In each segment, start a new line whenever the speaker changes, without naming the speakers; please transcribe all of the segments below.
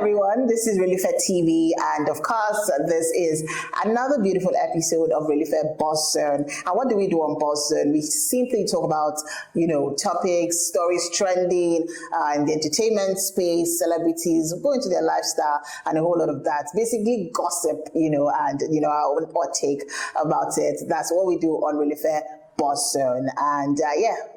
everyone, this is Relufe TV, and of course, this is another beautiful episode of Relufe BuzzZone. And what do we do on BuzzZone? We simply talk about, topics, stories trending in the entertainment space, celebrities, go into their lifestyle, and a whole lot of that. Basically, gossip, and our own hot take about it. That's what we do on Relufe BuzzZone. And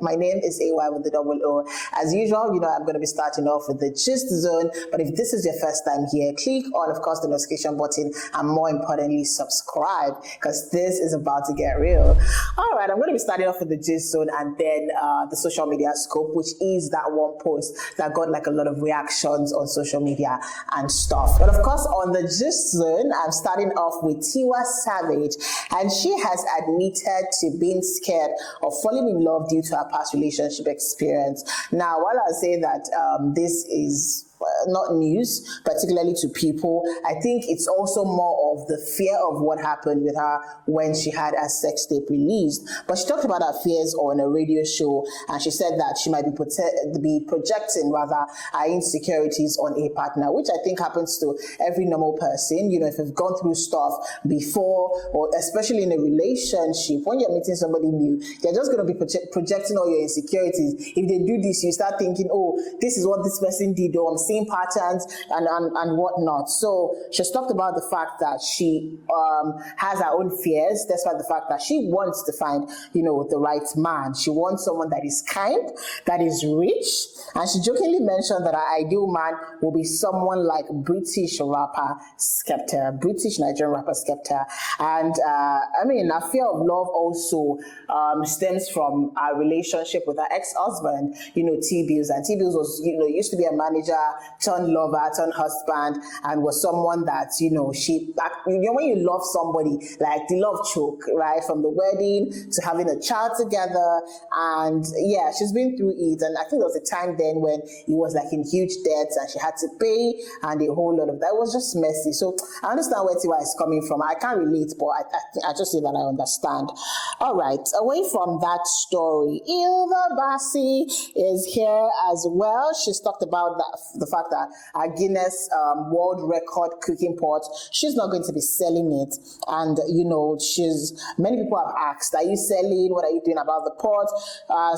my name is AY with the double O. As usual, I'm going to be starting off with the gist zone. But if this is your first time here, click on, of course, the notification button, and more importantly, subscribe, because this is about to get real. All right, I'm going to be starting off with the gist zone and then the social media scope, which is that one post that got like a lot of reactions on social media and stuff. But of course, on the gist zone, I'm starting off with Tiwa Savage, and she has admitted to being scared of falling in love due to her past relationship experience. Now, while I say that this is not news, particularly to people, I think it's also more of the fear of what happened with her when she had her sex tape released. But she talked about her fears on a radio show, and she said that she might be projecting her insecurities on a partner, which I think happens to every normal person. If you've gone through stuff before, or especially in a relationship, when you're meeting somebody new, you're just going to be projecting all your insecurities. If they do this, you start thinking, oh, this is what this person did, or I'm seeing patterns and whatnot. So she's talked about the fact that she has her own fears, despite the fact that she wants to find, the right man. She wants someone that is kind, that is rich, and she jokingly mentioned that her ideal man will be someone like British rapper Skepta, British Nigerian rapper Skepta. And her fear of love also stems from her relationship with her ex-husband, T-Bills. And T-Bills was, used to be a manager, turned lover, turned husband, and was someone that, when you love somebody, like the love choke, right? From the wedding to having a child together. And she's been through it. And I think there was a time then when he was like in huge debts and she had to pay, and a whole lot of that. It was just messy. So I understand where Tiwa is coming from. I can't relate, but I just say that I understand. All right, away from that story, Hilda Baci is here as well. She's talked about the fact that our Guinness World Record cooking pot, she's not going to be selling it. And, many people have asked, are you selling? What are you doing about the pot?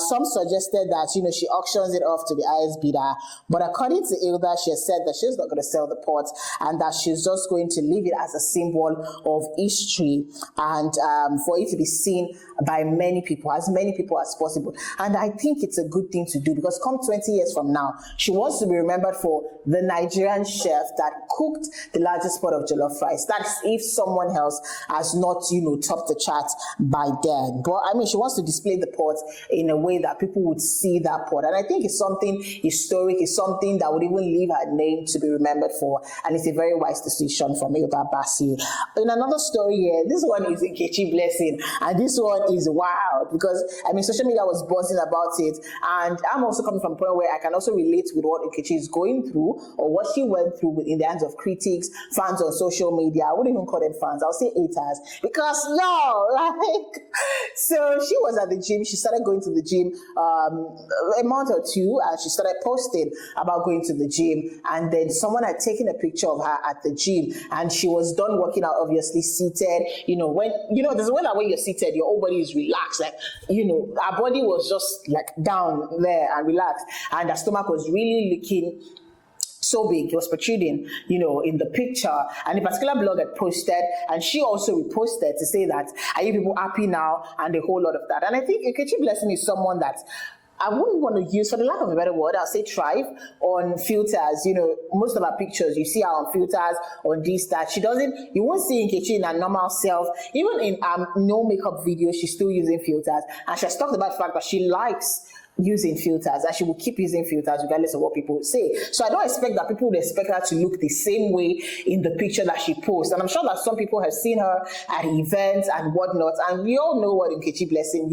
Some suggested that, she auctions it off to the highest bidder. But according to Hilda, she has said that she's not going to sell the pot, and that she's just going to leave it as a symbol of history, and for it to be seen by many people, as many people as possible. And I think it's a good thing to do, because come 20 years from now, she wants to be remembered for the Nigerian chef that cooked the largest pot of jollof rice. That's if someone else has not, topped the chart by then. But she wants to display the pot in a way that people would see that pot. And I think it's something historic, it's something that would even leave her name to be remembered for. And it's a very wise decision from Hilda Baci. In another story here, this one is Nkechi Blessing. And this one is wild, because social media was buzzing about it. And I'm also coming from a point where I can also relate with what Nkechi is going through, or what she went through in the hands of critics, fans on social media. I wouldn't even call them fans, I'll say haters, because so she was at the gym. She started going to the gym a month or two, and she started posting about going to the gym. And then someone had taken a picture of her at the gym, and she was done working out, obviously seated. When there's a way that when you're seated, your whole body is relaxed, her body was just like down there and relaxed, and her stomach was really looking so big, it was protruding, in the picture. And a particular blog had posted, and she also reposted to say that, are you people happy now? And a whole lot of that. And I think Nkechi Blessing is someone that I wouldn't want to use, for the lack of a better word, I'll say thrive on filters. Most of her pictures, you see her on filters, on this, that. You won't see Nkechi in her normal self. Even in no makeup videos, she's still using filters. And she has talked about the fact that she likes using filters, and she will keep using filters regardless of what people say. So I don't expect that people would expect her to look the same way in the picture that she posts. And I'm sure that some people have seen her at events and whatnot, and we all know what Nkechi Blessing,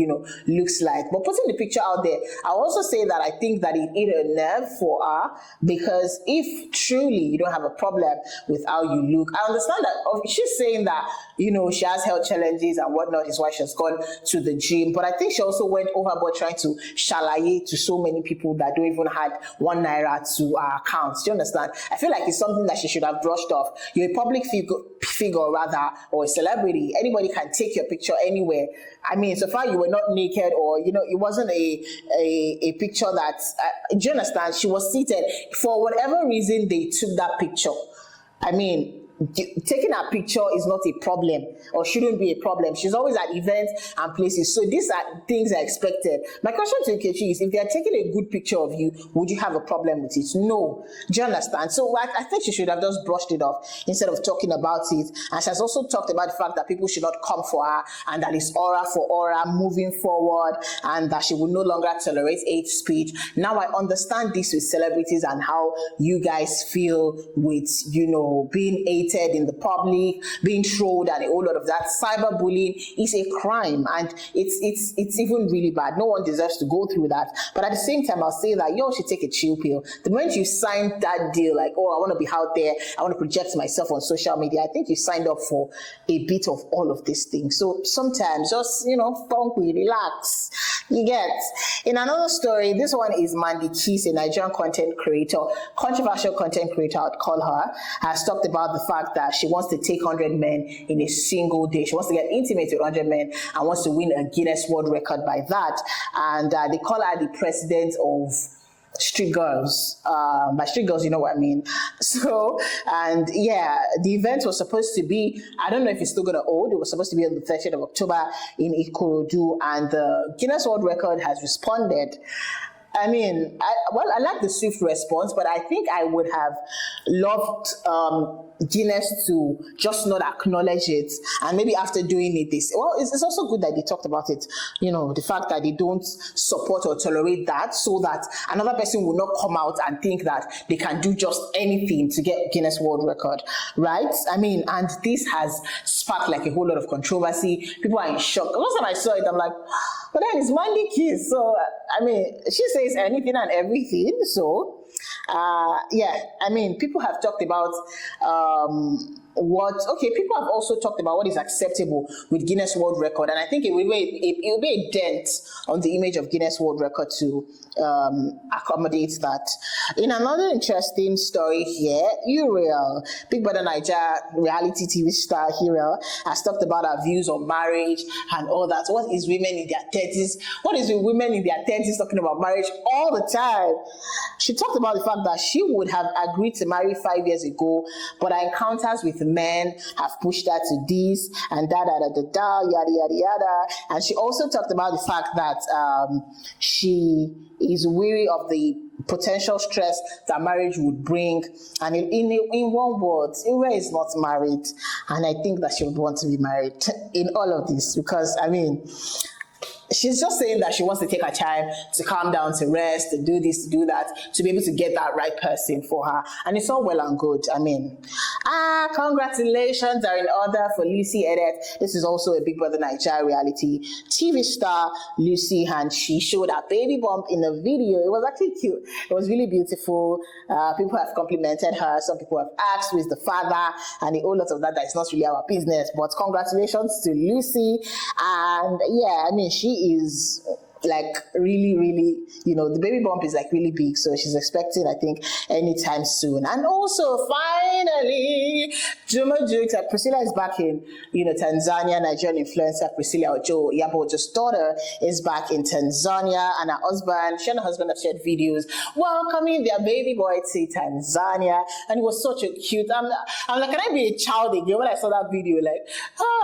looks like. But putting the picture out there, I'll also say that I think that it hit a nerve for her, because if truly you don't have a problem with how you look, I understand that she's saying that, she has health challenges and whatnot, is why she's gone to the gym. But I think she also went overboard trying to shall alaye to so many people that don't even have 1 naira to our accounts. Do you understand? I feel like it's something that she should have brushed off. You're a public figure rather, or a celebrity. Anybody can take your picture anywhere. I mean, so far you were not naked, or it wasn't a picture that. Do you understand? She was seated. For whatever reason, they took that picture. I mean, taking a picture is not a problem, or shouldn't be a problem. She's always at events and places, so these are things are expected. My question to Nkechi is, if they are taking a good picture of you, would you have a problem with it? No. Do you understand? So I think she should have just brushed it off instead of talking about it. And she has also talked about the fact that people should not come for her, and that it's aura for aura moving forward, and that she will no longer tolerate hate speech. Now I understand this with celebrities and how you guys feel with being hated in the public, being trolled, and a whole lot of that. Cyberbullying is a crime, and it's even really bad. No one deserves to go through that. But at the same time, I'll say that you should take a chill pill. The moment you signed that deal, like, oh, I want to be out there, I want to project myself on social media, I think you signed up for a bit of all of these things. So sometimes just funky, relax. You get. In another story, this one is Mandy Kizz, a Nigerian content creator, controversial content creator, I'd call her, has talked about the fact that she wants to take 100 men in a single day. She wants to get intimate with 100 men and wants to win a Guinness World Record by that. And they call her the president of street girls. By street girls, you know what I mean. So, and yeah, the event was supposed to be, I don't know if it's still going to hold, it was supposed to be on the 30th of October in Ikorodu, and the Guinness World Record has responded. I mean, I like the swift response, but I think I would have loved Guinness to just not acknowledge it, and maybe after doing it, it's also good that they talked about it. The fact that they don't support or tolerate that, so that another person will not come out and think that they can do just anything to get Guinness World Record, right? I mean, and this has sparked like a whole lot of controversy. People are in shock. Last time I saw it, I'm like, but then it's Mandy Kizz. So, I mean, she says anything and everything. So, yeah, I mean, people have talked about people have also talked about what is acceptable with Guinness World Record, and I think it will be a dent on the image of Guinness World Record to accommodate that. In another interesting story here, Uriel, Big Brother Naija reality TV star Uriel, has talked about her views on marriage and all that. What is women in their 30s? What is women in their 30s talking about marriage all the time? She talked about the fact that she would have agreed to marry 5 years ago, but her encounters with men have pushed her to this and yada yada yada. And she also talked about the fact that she is weary of the potential stress that marriage would bring. And in one word, Uriel is not married, and I think that she would want to be married in all of this, because I mean, she's just saying that she wants to take her time to calm down, to rest, to do this, to do that, to be able to get that right person for her. And it's all well and good. I mean, congratulations are in order for Lucy Edith. This is also a Big Brother Naija reality TV star, Lucy, and she showed her baby bump in a video. It was actually cute. It was really beautiful. People have complimented her. Some people have asked who is the father, and a whole lot of that is not really our business. But congratulations to Lucy. And yeah, I mean, she is like really, really, the baby bump is like really big, so she's expecting, I think, anytime soon. And also, finally, Juma Jukes, Priscilla is back in, Tanzania. Nigerian influencer Priscilla Yabojo's daughter is back in Tanzania, and her husband, she and her husband have shared videos welcoming their baby boy to Tanzania, and it was such a cute. I'm like, can I be a child again? When I saw that video, like,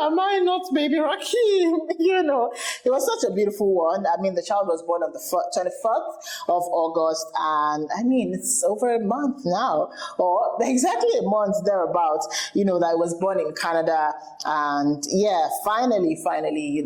am I not baby Rakim? It was such a beautiful one. I mean, the child was born on the 24th of August, and I mean, it's over a month now, or exactly a month thereabouts, that I was born in Canada. And yeah, finally,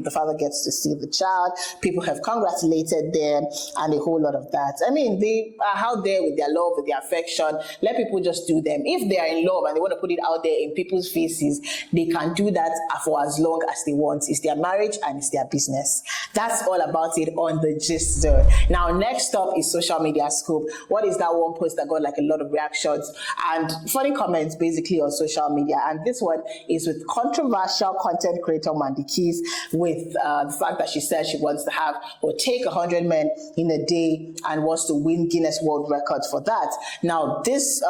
the father gets to see the child. People have congratulated them and a whole lot of that. I mean, they are out there with their love, with their affection. Let people just do them. If they are in love and they want to put it out there in people's faces, they can do that for as long as they want. It's their marriage and it's their business. That's all about it. on the Gist Zone. Now, next up is social media scoop. What is that one post that got like a lot of reactions and funny comments basically on social media? And this one is with controversial content creator Mandy Kizz, with the fact that she said she wants to have or take 100 men in a day and wants to win Guinness World Records for that. Now, this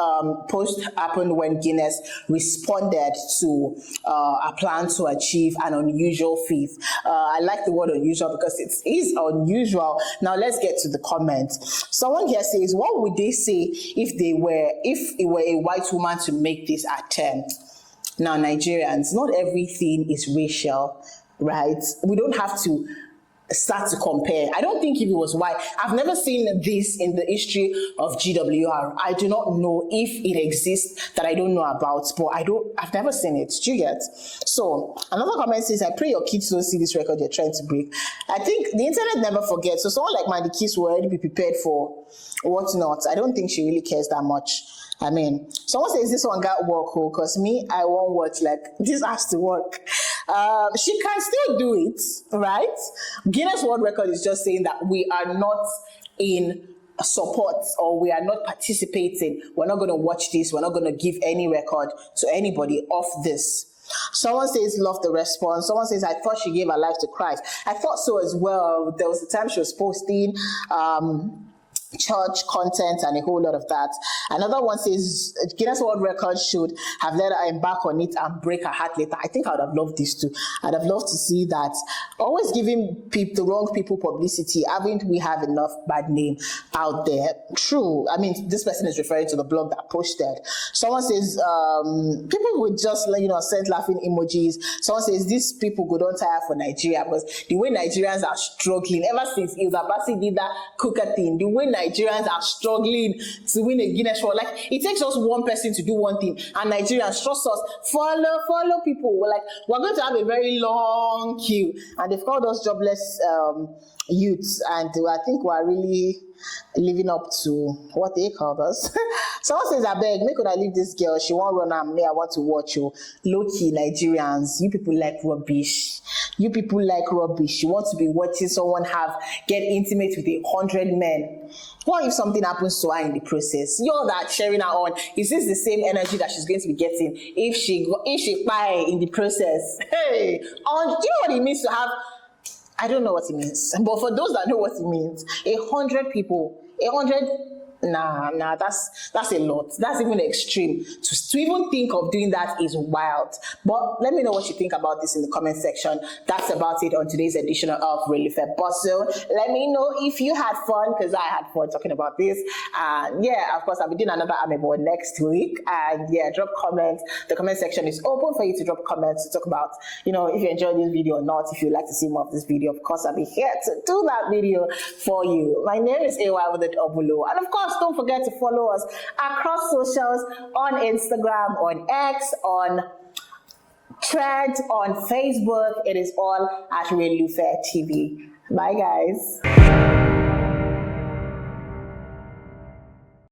post happened when Guinness responded to a plan to achieve an unusual feat. I like the word unusual because it is unusual. Now let's get to the comments. Someone here says, what would they say if it were a white woman to make this attempt? Now, Nigerians, not everything is racial, right? We don't have to start to compare. I don't think if it was white, I've never seen this in the history of GWR. I do not know if it exists that I don't know about, but I've never seen it. Do you get? So another comment says, I pray your kids don't see this record you're trying to break. I think the internet never forgets. So someone like Mandy Kizz will already be prepared for what's not. I don't think she really cares that much. I mean, someone says this one got work, because me, I won't watch, like, this has to work. She can still do it, right? Guinness World Record is just saying that we are not in support or we are not participating. We're not going to watch this. We're not going to give any record to anybody of this. Someone says, love the response. Someone says, I thought she gave her life to Christ. I thought so as well. There was a time she was posting church content and a whole lot of that. Another one says Guinness World Record should have let her embark on it and break her heart later. I think I would have loved this too. I'd have loved to see that. Always giving the wrong people publicity. Haven't we have enough bad name out there? True. I mean, this person is referring to the blog that posted. Someone says people would just send laughing emojis. Someone says these people go don't tire for Nigeria, because the way Nigerians are struggling ever since Hilda Baci did that cooker thing, the way Nigerians are struggling to win a Guinness World. Like, it takes just one person to do one thing, and Nigerians, trust us, follow people. We're going to have a very long queue, and they've called us jobless youths, and I think we're really living up to what they called us. Someone says, I beg, make could I leave this girl? She won't run and me, I want to watch you. Low-key Nigerians, you people like rubbish. You people like rubbish. You want to be watching someone get intimate with 100 men. What if something happens to her in the process? You're that cheering her on. Is this the same energy that she's going to be getting if she buy in the process? Hey, do you know what it means to have? I don't know what it means, but for those that know what it means, 100 people, 100. Nah, that's a lot. That's even extreme. To even think of doing that is wild. But let me know what you think about this in the comment section. That's about it on today's edition of Relufe BuzzZone. Let me know if you had fun, because I had fun talking about this. And yeah, of course, I'll be doing another Amebo next week. And yeah, drop comments. The comment section is open for you to drop comments to talk about, if you enjoyed this video or not. If you'd like to see more of this video, of course, I'll be here to do that video for you. My name is AY with it Obulo. And of course, don't forget to follow us across socials, on Instagram, on X, on Threads, on Facebook. It is all at Relufe TV. Bye, guys.